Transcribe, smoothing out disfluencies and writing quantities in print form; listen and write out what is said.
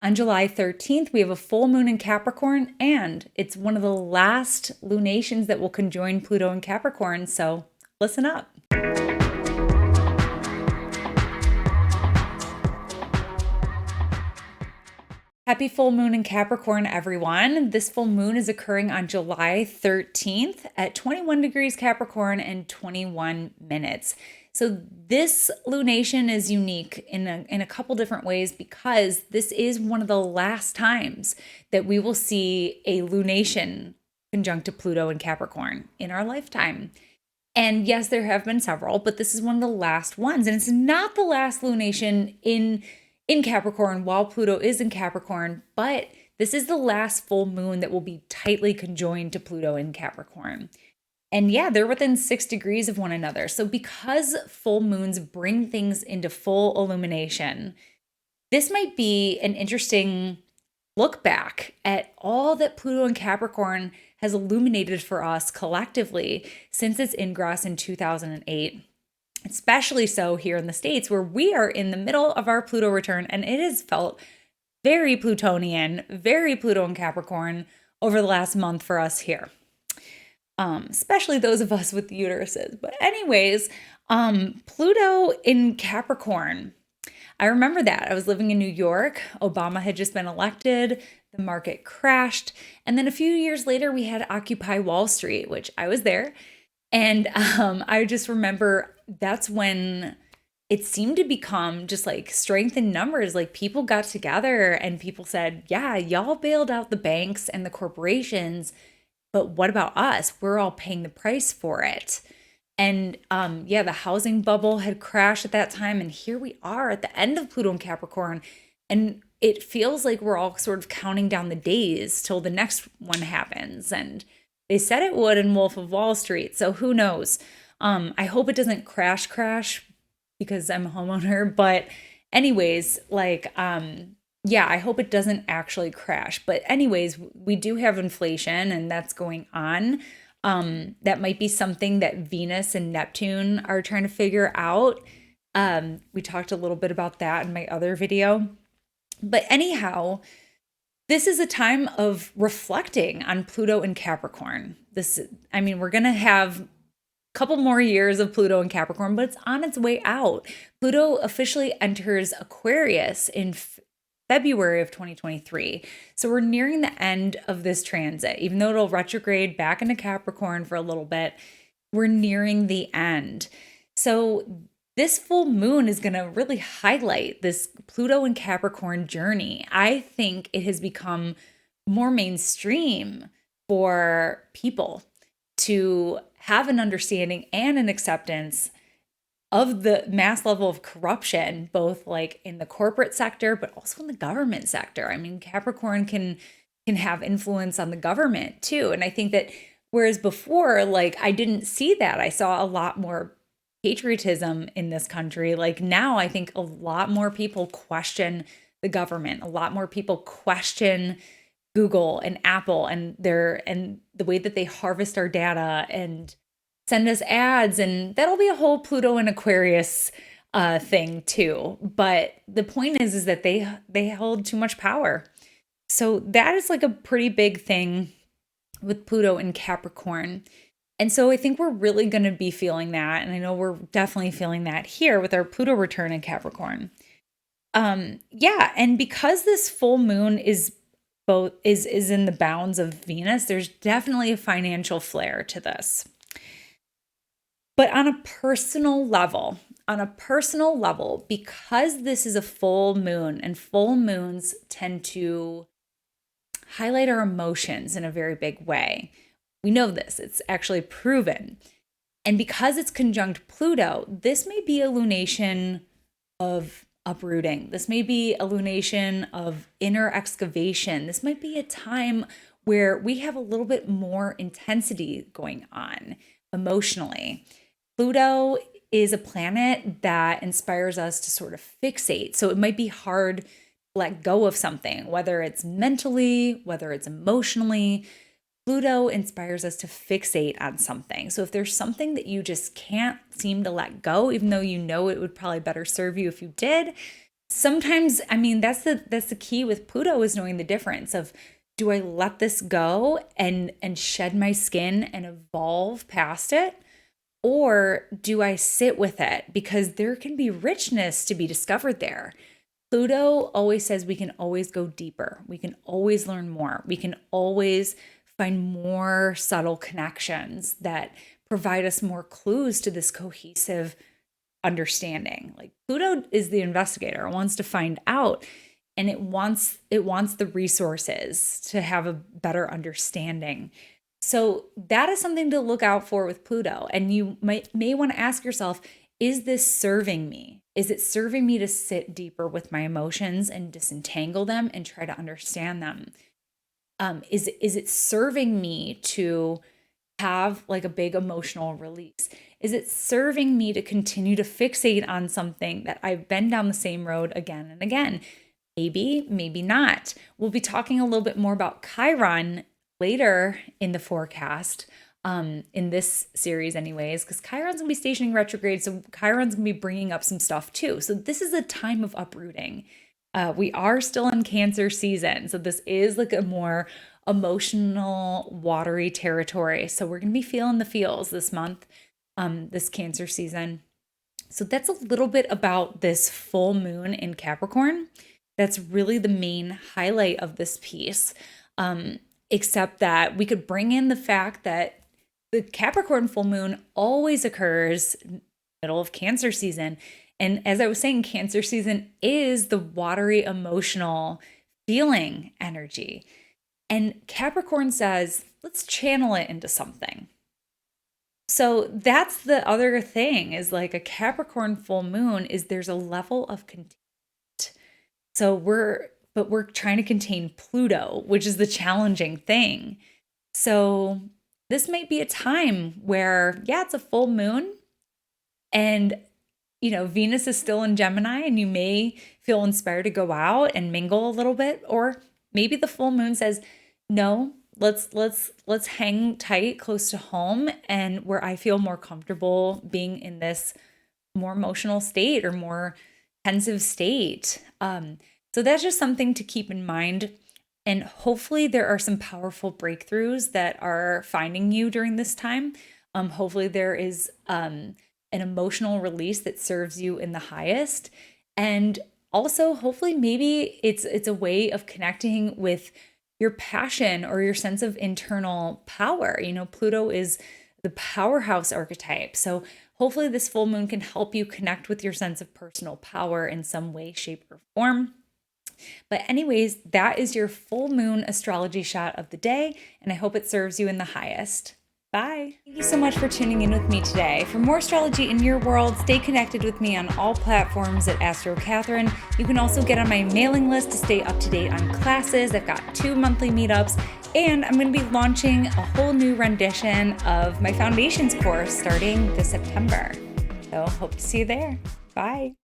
On July 13th, we have a full moon in Capricorn, and it's one of the last lunations that will conjoin Pluto in Capricorn, so listen up. Happy full moon in Capricorn, everyone. This full moon is occurring on July 13th at 21 degrees Capricorn and 21 minutes. So this lunation is unique in a couple different ways because this is one of the last times that we will see a lunation conjunct Pluto in Capricorn in our lifetime. And yes, there have been several, but this is one of the last ones. And it's not the last lunation in Capricorn while Pluto is in Capricorn, but this is the last full moon that will be tightly conjoined to Pluto in Capricorn. And yeah, they're within 6 degrees of one another. So because full moons bring things into full illumination, this might be an interesting look back at all that Pluto and Capricorn has illuminated for us collectively since its ingress in 2008. Especially so here in the States, where we are in the middle of our Pluto return, and it has felt very Plutonian, very Pluto and Capricorn over the last month for us here. Especially those of us with uteruses. But anyways, Pluto in Capricorn. I remember that. I was living in New York. Obama had just been elected. The market crashed. And then a few years later, we had Occupy Wall Street, which I was there. And I just remember that's when it seemed to become just like strength in numbers. Like people got together and people said, yeah, y'all bailed out the banks and the corporations, but what about us? We're all paying the price for it. And yeah, the housing bubble had crashed at that time. And here we are at the end of Pluto and Capricorn. And it feels like we're all sort of counting down the days till the next one happens. And they said it would in Wolf of Wall Street. So who knows? I hope it doesn't crash because I'm a homeowner. But anyways, like, yeah, I hope it doesn't actually crash. But anyways, we do have inflation and that's going on. That might be something that Venus and Neptune are trying to figure out. We talked a little bit about that in my other video. But anyhow, this is a time of reflecting on Pluto and Capricorn. We're going to have a couple more years of Pluto and Capricorn, but it's on its way out. Pluto officially enters Aquarius in February of 2023. So we're nearing the end of this transit. Even though it'll retrograde back into Capricorn for a little bit, we're nearing the end. So this full moon is going to really highlight this Pluto and Capricorn journey. I think it has become more mainstream for people to have an understanding and an acceptance of the mass level of corruption, both like in the corporate sector, but also in the government sector. I mean, Capricorn can have influence on the government too. And I think that whereas before, like I didn't see that, I saw a lot more patriotism in this country. Like now, I think a lot more people question the government. A lot more people question Google and Apple and the way that they harvest our data and send us ads. And that'll be a whole Pluto and Aquarius thing too. But the point is that they hold too much power. So that is like a pretty big thing with Pluto and Capricorn. And so I think we're really going to be feeling that. And I know we're definitely feeling that here with our Pluto return in Capricorn. Yeah. And because this full moon is in the bounds of Venus, there's definitely a financial flair to this. But on a personal level, because this is a full moon and full moons tend to highlight our emotions in a very big way. We know this, it's actually proven. And because it's conjunct Pluto, this may be a lunation of uprooting. This may be a lunation of inner excavation. This might be a time where we have a little bit more intensity going on emotionally. Pluto is a planet that inspires us to sort of fixate. So it might be hard to let go of something, whether it's mentally, whether it's emotionally. Pluto inspires us to fixate on something. So if there's something that you just can't seem to let go, even though you know it would probably better serve you if you did, sometimes, I mean, that's the key with Pluto, is knowing the difference of, do I let this go and shed my skin and evolve past it? Or do I sit with it? Because there can be richness to be discovered there. Pluto always says we can always go deeper. We can always learn more. We can always find more subtle connections that provide us more clues to this cohesive understanding. Like, Pluto is the investigator, it wants to find out, and it wants the resources to have a better understanding. So that is something to look out for with Pluto. And you may want to ask yourself, is this serving me? Is it serving me to sit deeper with my emotions and disentangle them and try to understand them? Is it serving me to have like a big emotional release? Is it serving me to continue to fixate on something that I've been down the same road again and again? Maybe, maybe not. We'll be talking a little bit more about Chiron later in the forecast, in this series anyways, because Chiron's gonna be stationing retrograde, so Chiron's gonna be bringing up some stuff too. So this is a time of uprooting. We are still in Cancer season, so this is like a more emotional, watery territory. So we're gonna be feeling the feels this month, this Cancer season. So that's a little bit about this full moon in Capricorn. That's really the main highlight of this piece. Except that we could bring in the fact that the Capricorn full moon always occurs middle of Cancer season. And as I was saying, Cancer season is the watery, emotional, feeling energy. And Capricorn says, let's channel it into something. So that's the other thing, is like a Capricorn full moon is there's a level of containment. So we're trying to contain Pluto, which is the challenging thing. So this might be a time where, yeah, it's a full moon and, Venus is still in Gemini, and you may feel inspired to go out and mingle a little bit. Or maybe the full moon says, no, let's hang tight close to home, and where I feel more comfortable being in this more emotional state or more pensive state. So that's just something to keep in mind. And hopefully there are some powerful breakthroughs that are finding you during this time. Hopefully there is an emotional release that serves you in the highest. And also, hopefully, maybe it's a way of connecting with your passion or your sense of internal power. Pluto is the powerhouse archetype. So hopefully this full moon can help you connect with your sense of personal power in some way, shape, or form. But anyways, that is your full moon astrology shot of the day, and I hope it serves you in the highest. Bye. Thank you so much for tuning in with me today. For more astrology in your world, stay connected with me on all platforms at Astro Catherine. You can also get on my mailing list to stay up to date on classes. I've got 2 monthly meetups, and I'm going to be launching a whole new rendition of my foundations course starting this September. So hope to see you there. Bye.